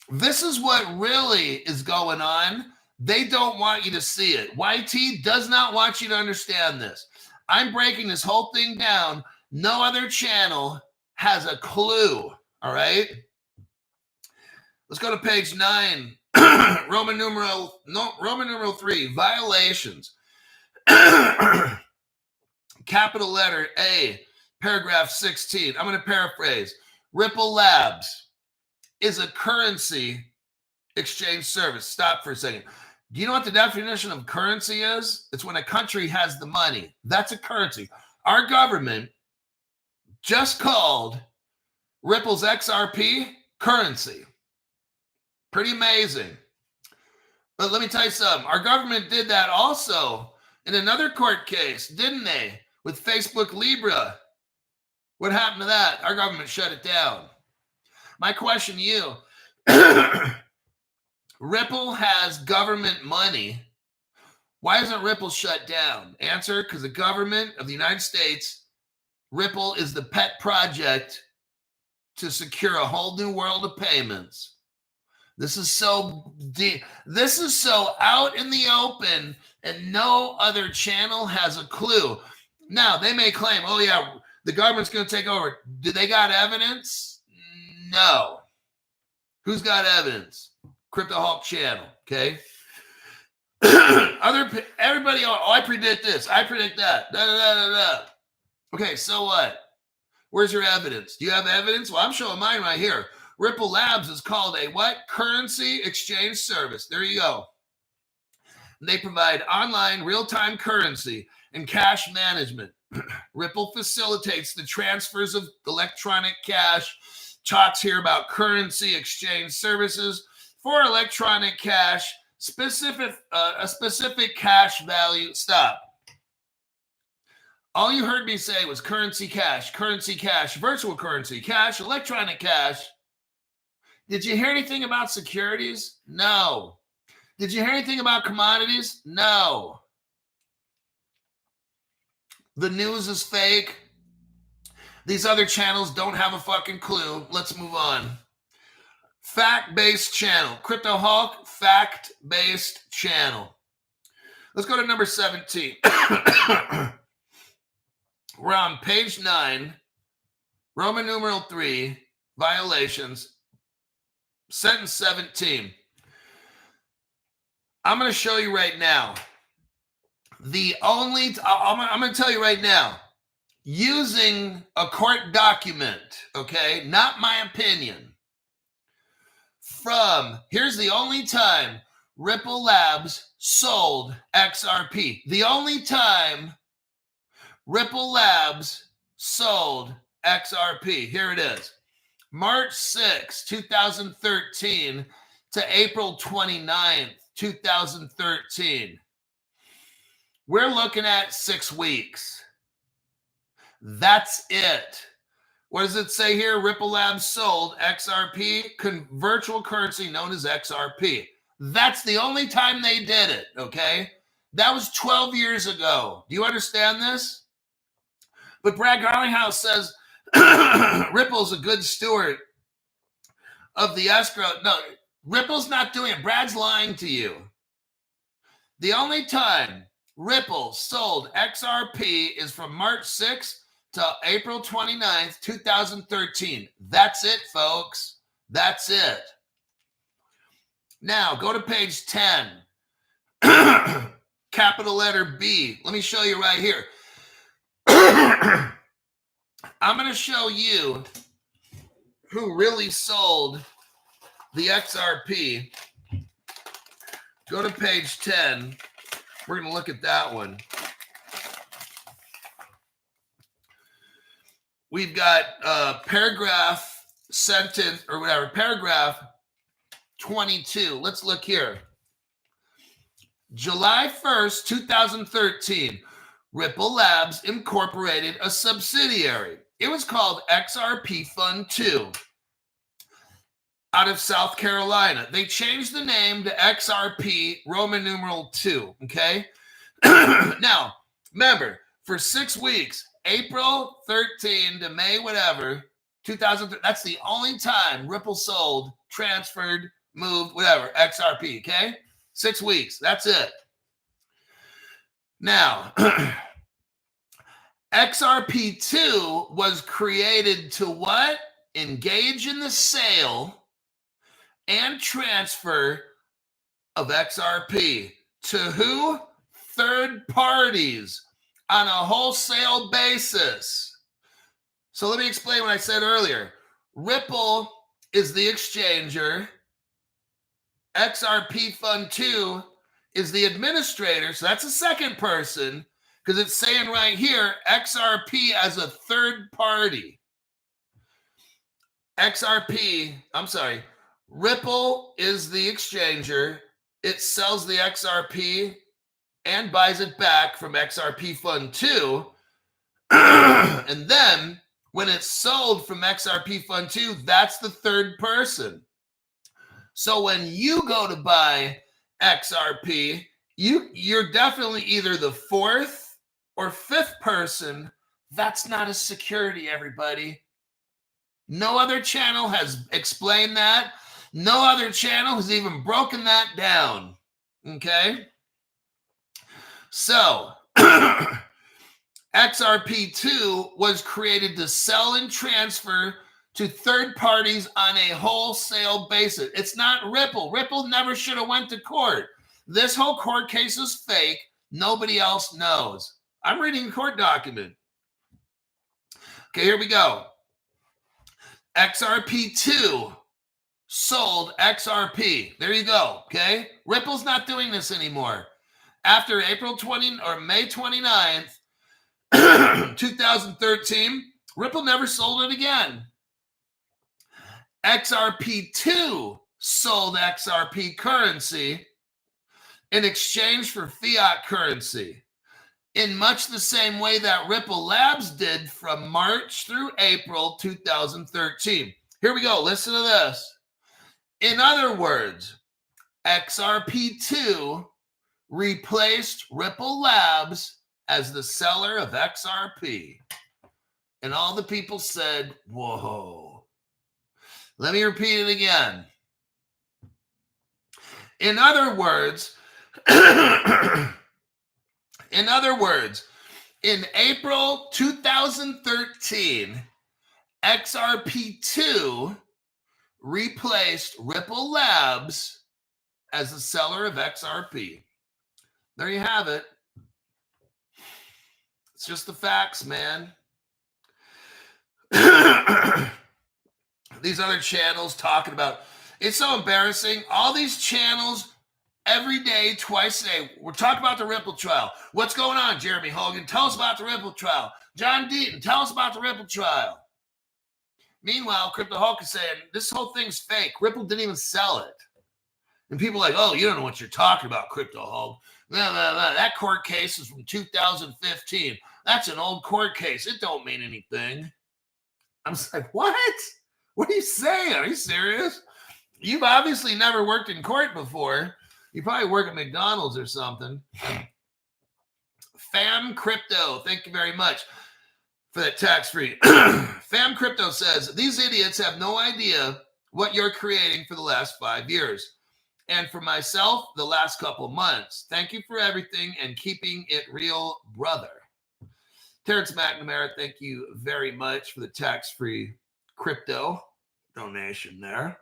This is what really is going on. They don't want you to see it. YT does not want you to understand this. I'm breaking this whole thing down. No other channel has a clue, all right? Let's go to page 9. Roman numeral 3, violations. Capital letter A, paragraph 16. I'm going to paraphrase. Ripple Labs is a currency exchange service. Stop for a second. Do you know what the definition of currency is? It's when a country has the money. That's a currency. Our government just called Ripple's XRP currency. Pretty amazing. But let me tell you something. Our government did that also in another court case, didn't they? With Facebook Libra. What happened to that? Our government shut it down. My question to you, Ripple has government money. Why isn't Ripple shut down? Answer, because the government of the United States, Ripple is the pet project to secure a whole new world of payments. This is so deep. This is so out in the open, and no other channel has a clue. Now, they may claim, oh, yeah, the government's going to take over. Do they got evidence? No. Who's got evidence? Crypto Hulk channel, okay? Everybody, oh, I predict this. I predict that. Da, da, da, da, da. Okay, so what? Where's your evidence? Do you have evidence? Well, I'm showing mine right here. Ripple Labs is called a what? Currency exchange service. There you go. They provide online real-time currency and cash management. Ripple facilitates the transfers of electronic cash. Talks here about currency exchange services for electronic cash, a specific cash value. Stop. All you heard me say was currency cash, virtual currency, cash, electronic cash. Did you hear anything about securities? No. Did you hear anything about commodities? No. The news is fake. These other channels don't have a fucking clue. Let's move on. Fact-based channel. Crypto Hulk, fact-based channel. Let's go to number 17. We're on page 9, Roman numeral 3, violations, sentence 17. I'm going to show you right now. I'm going to tell you right now, using a court document, okay, not my opinion, here's the only time Ripple Labs sold XRP. The only time Ripple Labs sold XRP. Here it is. March 6, 2013 to April 29th, 2013. We're looking at 6 weeks. That's it. What does it say here? Ripple Labs sold XRP, virtual currency known as XRP. That's the only time they did it, okay? That was 12 years ago. Do you understand this? But Brad Garlinghouse says Ripple's a good steward of the escrow. No, Ripple's not doing it. Brad's lying to you. The only time Ripple sold XRP is from March 6th to April 29th, 2013. That's it, folks. That's it. Now, go to page 10. Capital letter B. Let me show you right here. I'm going to show you who really sold the XRP. Go to page 10. We're going to look at that one. We've got paragraph sentence or whatever, paragraph 22. Let's look here. July 1st, 2013, Ripple Labs incorporated a subsidiary. It was called XRP Fund 2 out of South Carolina. They changed the name to XRP Roman numeral 2, okay? Now, remember, for 6 weeks, April 13 to May whatever, 2003, that's the only time Ripple sold, transferred, moved, whatever, XRP, okay? 6 weeks, that's it. Now, XRP2 was created to what? Engage in the sale and transfer of XRP. To who? Third parties on a wholesale basis. So let me explain what I said earlier. Ripple is the exchanger. XRP Fund 2 is the administrator. So that's a second person because it's saying right here, XRP as a third party. Ripple is the exchanger. It sells the XRP and buys it back from XRP Fund 2. And then when it's sold from XRP Fund 2, that's the third person. So when you go to buy XRP, you're definitely either the fourth or fifth person. That's not a security, everybody. No other channel has explained that. No other channel has even broken that down. Okay? So, XRP2 was created to sell and transfer to third parties on a wholesale basis. It's not Ripple. Ripple never should have went to court. This whole court case is fake. Nobody else knows. I'm reading a court document. Okay, here we go. XRP2 sold XRP. There you go, okay? Ripple's not doing this anymore. After April 20 or May 29th, 2013, Ripple never sold it again. XRP2 sold XRP currency in exchange for fiat currency in much the same way that Ripple Labs did from March through April 2013. Here we go. Listen to this. In other words, XRP2 replaced Ripple Labs as the seller of XRP. And all the people said, whoa. Let me repeat it again. In other words, in April 2013, XRP2 replaced Ripple Labs as the seller of XRP. There you have it. It's just the facts, man. These other channels talking about, it's so embarrassing. All these channels every day, twice a day, we're talking about the Ripple trial. What's going on, Jeremy Hogan? Tell us about the Ripple trial. John Deaton, tell us about the Ripple trial. Meanwhile, Crypto Hulk is saying this whole thing's fake. Ripple didn't even sell it. And people are like, oh, you don't know what you're talking about, Crypto Hulk. Blah, blah, blah. That court case is from 2015. That's an old court case. It don't mean anything. I'm just like, what? What are you saying? Are you serious? You've obviously never worked in court before. You probably work at McDonald's or something. Fam Crypto, thank you very much for that tax-free. Fam Crypto says, these idiots have no idea what you're creating for the last 5 years. And for myself, the last couple months. Thank you for everything and keeping it real, brother. Terrence McNamara, thank you very much for the tax-free crypto donation there.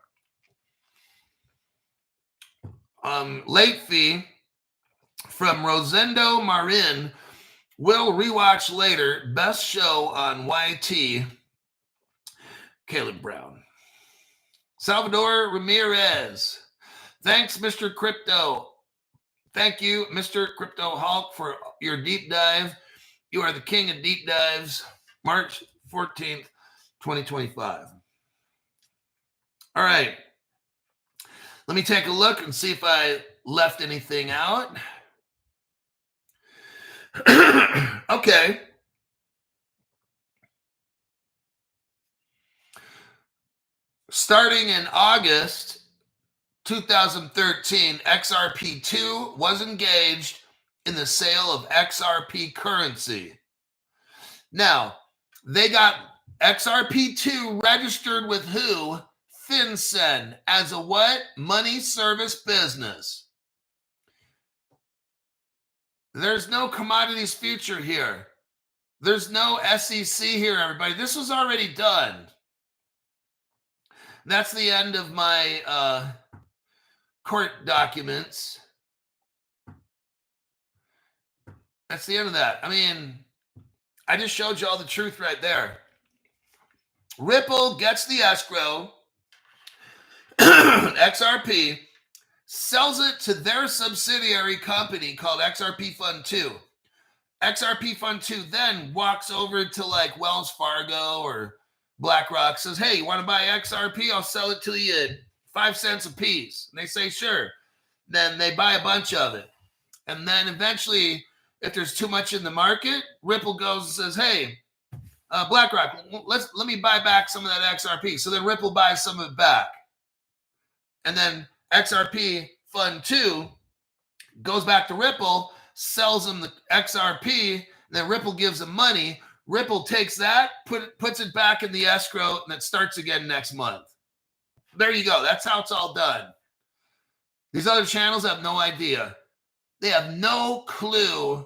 Late fee from Rosendo Marin. Will rewatch later. Best show on YT. Caleb Brown. Salvador Ramirez. Thanks, Mr. Crypto. Thank you, Mr. Crypto Hulk, for your deep dive. You are the king of deep dives. March 14th, 2025. All right. Let me take a look and see if I left anything out. Okay. Starting in August 2013, XRP2 was engaged in the sale of XRP currency. Now, they got XRP2 registered with who? FinCEN as a what? Money service business. There's no commodities future here. There's no SEC here, everybody. This was already done. That's the end of my court documents. That's the end of that. I mean, I just showed you all the truth right there. Ripple gets the escrow. XRP sells it to their subsidiary company called XRP Fund 2. XRP Fund 2 then walks over to like Wells Fargo or BlackRock, says, hey, you want to buy XRP? I'll sell it to you at 5 cents a piece. And they say, sure. Then they buy a bunch of it. And then eventually, if there's too much in the market, Ripple goes and says, hey, BlackRock, let me buy back some of that XRP. So then Ripple buys some of it back. And then XRP Fund 2 goes back to Ripple, sells them the XRP, and then Ripple gives them money. Ripple takes that, puts it back in the escrow, and it starts again next month. There you go. That's how it's all done. These other channels have no idea. They have no clue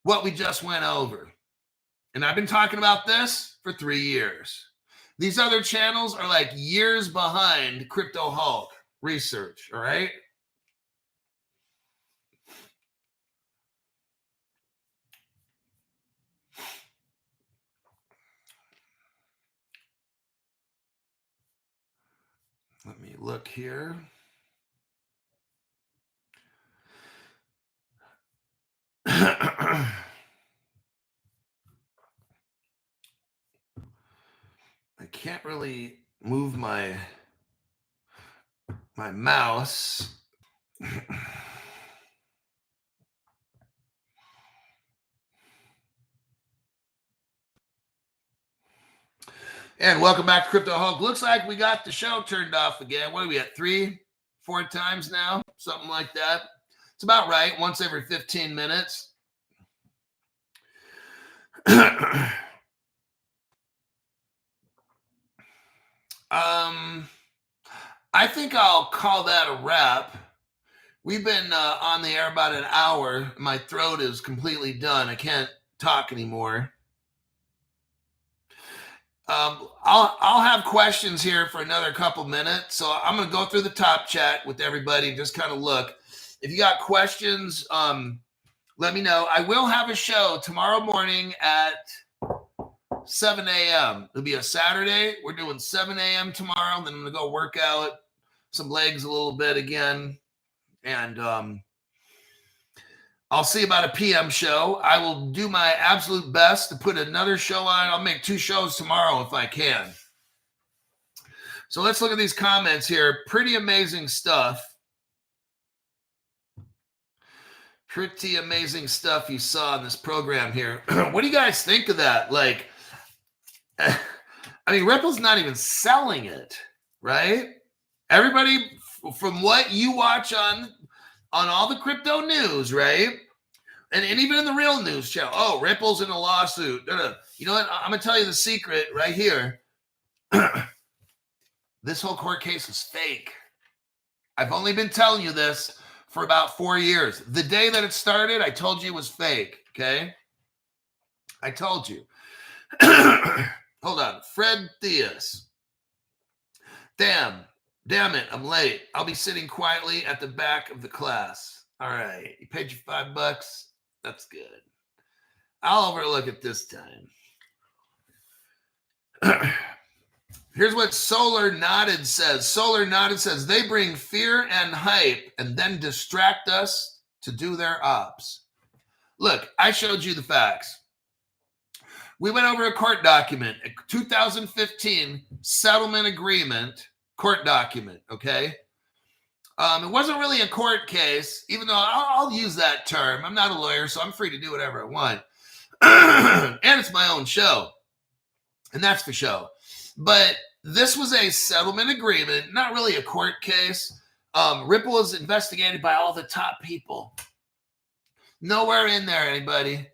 what we just went over. And I've been talking about this for 3 years. These other channels are like years behind Crypto Hulk research, all right? Let me look here. I can't really move my mouse. And welcome back to Crypto Hulk. Looks like we got the show turned off again. What are we at? 3-4 times now? Something like that. It's about right. Once every 15 minutes. I think I'll call that a wrap. We've been on the air about an hour. My throat is completely done. I can't talk anymore. I'll have questions here for another couple minutes. So I'm going to go through the top chat with everybody and just kind of look. If you got questions, let me know. I will have a show tomorrow morning at 7 a.m. It'll be a Saturday. We're doing 7 a.m. tomorrow. Then I'm going to go work out some legs a little bit again. And I'll see about a PM show. I will do my absolute best to put another show on. I'll make 2 shows tomorrow if I can. So let's look at these comments here. Pretty amazing stuff. Pretty amazing stuff you saw in this program here. What do you guys think of that? Like, I mean, Ripple's not even selling it, right? Everybody, from what you watch on all the crypto news, right? And even in the real news channel, oh, Ripple's in a lawsuit. You know what? I'm going to tell you the secret right here. This whole court case is fake. I've only been telling you this for about 4 years. The day that it started, I told you it was fake, okay? I told you. Hold on. Fred Theus. Damn it, I'm late. I'll be sitting quietly at the back of the class. All right. You paid your $5. That's good. I'll overlook it this time. Here's what Solar Knotted says. Solar Knotted says, they bring fear and hype and then distract us to do their ops. Look, I showed you the facts. We went over a court document, a 2015 settlement agreement court document, okay? It wasn't really a court case, even though I'll use that term. I'm not a lawyer, so I'm free to do whatever I want. And it's my own show. And that's for show. But this was a settlement agreement, not really a court case. Ripple was investigated by all the top people. Nowhere in there, anybody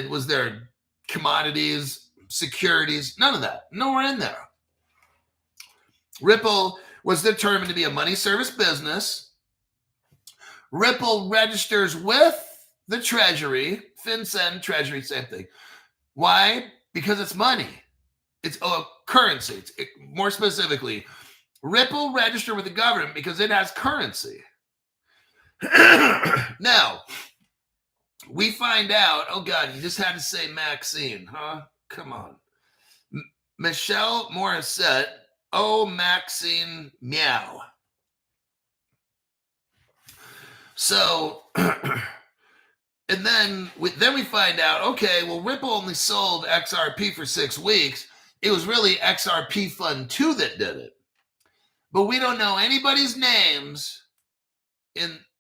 was there commodities, securities, none of that. Nowhere in there. Ripple was determined to be a money service business. Ripple registers with the Treasury, FinCEN, Treasury, same thing. Why? Because it's money. It's a currency. More specifically, Ripple registered with the government because it has currency. Now, we find out, oh God, you just had to say Maxine, huh? Come on. Michelle Morissette, oh, Maxine, meow. So, and then we find out, okay, well, Ripple only sold XRP for 6 weeks. It was really XRP Fund 2 that did it. But we don't know anybody's names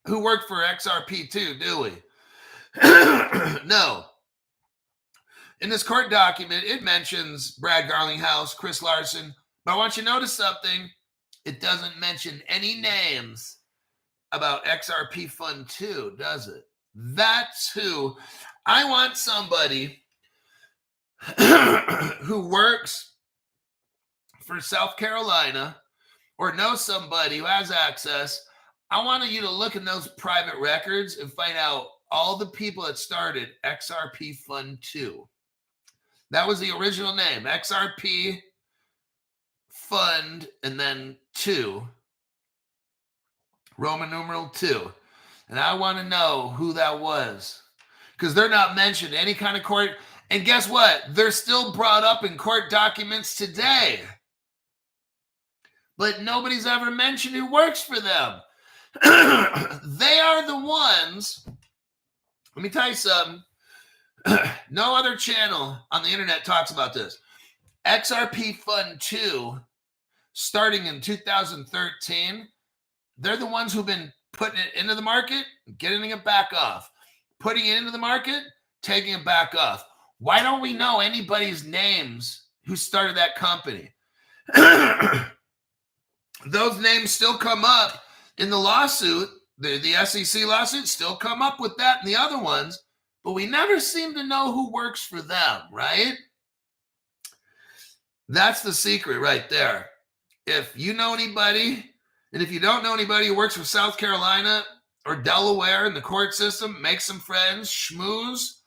who worked for XRP 2, do we? No. In this court document, it mentions Brad Garlinghouse, Chris Larson. But I want you to notice something. It doesn't mention any names about XRP Fund 2, does it? That's who. I want somebody who works for South Carolina or knows somebody who has access. I want you to look in those private records and find out all the people that started XRP Fund 2. That was the original name, XRP Fund, and then 2, Roman numeral 2. And I want to know who that was, because they're not mentioned in any kind of court. And guess what? They're still brought up in court documents today. But nobody's ever mentioned who works for them. They are the ones. Let me tell you something. No other channel on the internet talks about this. XRP Fund 2, starting in 2013, they're the ones who've been putting it into the market, getting it back off. Putting it into the market, taking it back off. Why don't we know anybody's names who started that company? Those names still come up in the lawsuit. The SEC lawsuit still come up with that and the other ones, but we never seem to know who works for them, right? That's the secret right there. If you know anybody, and if you don't know anybody who works for South Carolina or Delaware in the court system, make some friends, schmooze,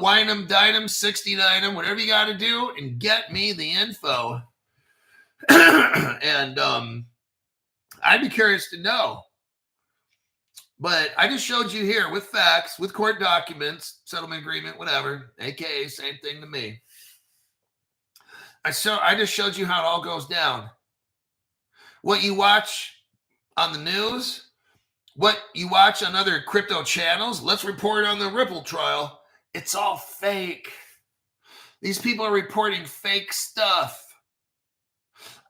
wine them, dine them, 69 them, whatever you got to do, and get me the info. And I'd be curious to know. But I just showed you here with facts, with court documents, settlement agreement, whatever, aka same thing to me. I just showed you how it all goes down. What you watch on the news, what you watch on other crypto channels, let's report on the Ripple trial. It's all fake. These people are reporting fake stuff.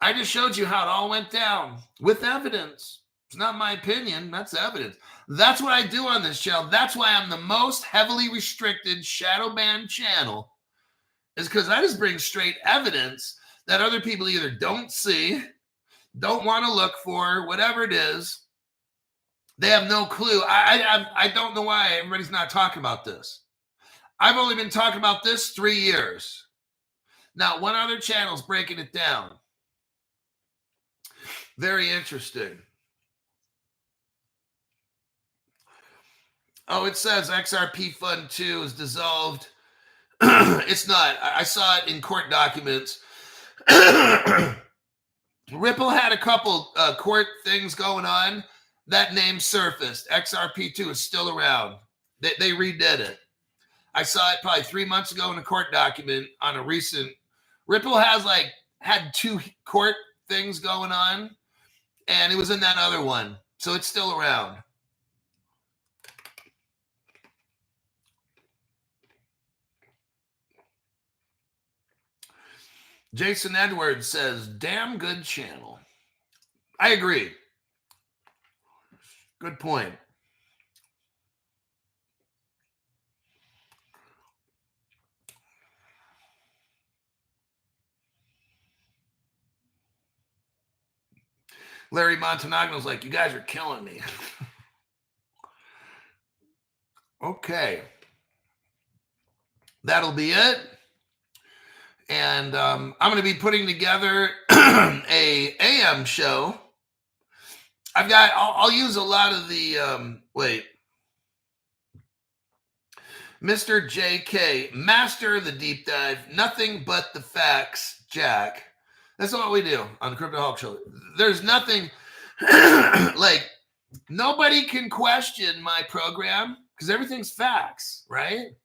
I just showed you how it all went down with evidence. It's not my opinion. That's evidence. That's what I do on this channel. That's why I'm the most heavily restricted shadow ban channel, is because I just bring straight evidence that other people either don't see, don't want to look for, whatever it is. They have no clue. I don't know why everybody's not talking about this. I've only been talking about this 3 years. Now, one other channel's breaking it down. Very interesting. Oh, it says XRP Fund 2 is dissolved. It's not. I saw it in court documents. Ripple had a couple court things going on. That name surfaced. XRP2 is still around. They redid it. I saw it probably 3 months ago in a court document on a recent. Ripple had 2 court things going on, and it was in that other one. So it's still around. Jason Edwards says, damn good channel. I agree. Good point. Larry Montenegno's like, you guys are killing me. Okay. That'll be it. And I'm going to be putting together a AM show. I'll use a lot of the, Mr. JK, master of the deep dive, nothing but the facts, Jack. That's what we do on the Crypto Hulk Show. There's nothing, nobody can question my program because everything's facts, right?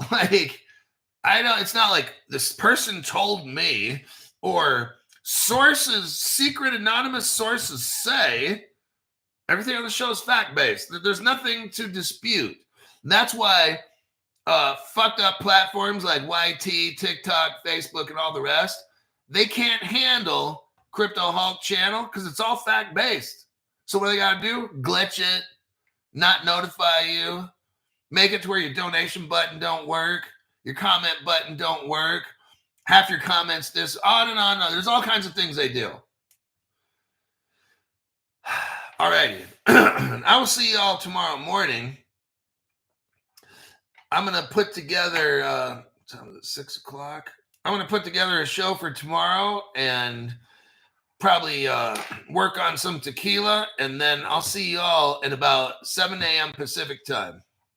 It's not like this person told me or sources, secret anonymous sources say. Everything on the show is fact-based. There's nothing to dispute. And that's why fucked up platforms like YT, TikTok, Facebook, and all the rest, they can't handle Crypto Hulk channel because it's all fact-based. So what they got to do? Glitch it, not notify you, make it to where your donation button don't work, your comment button don't work, half your comments on and on. There's all kinds of things they do. All righty. I will see you all tomorrow morning. I'm going to put together, 6 o'clock. I'm going to put together a show for tomorrow and probably work on some tequila. And then I'll see you all at about 7 a.m. Pacific time.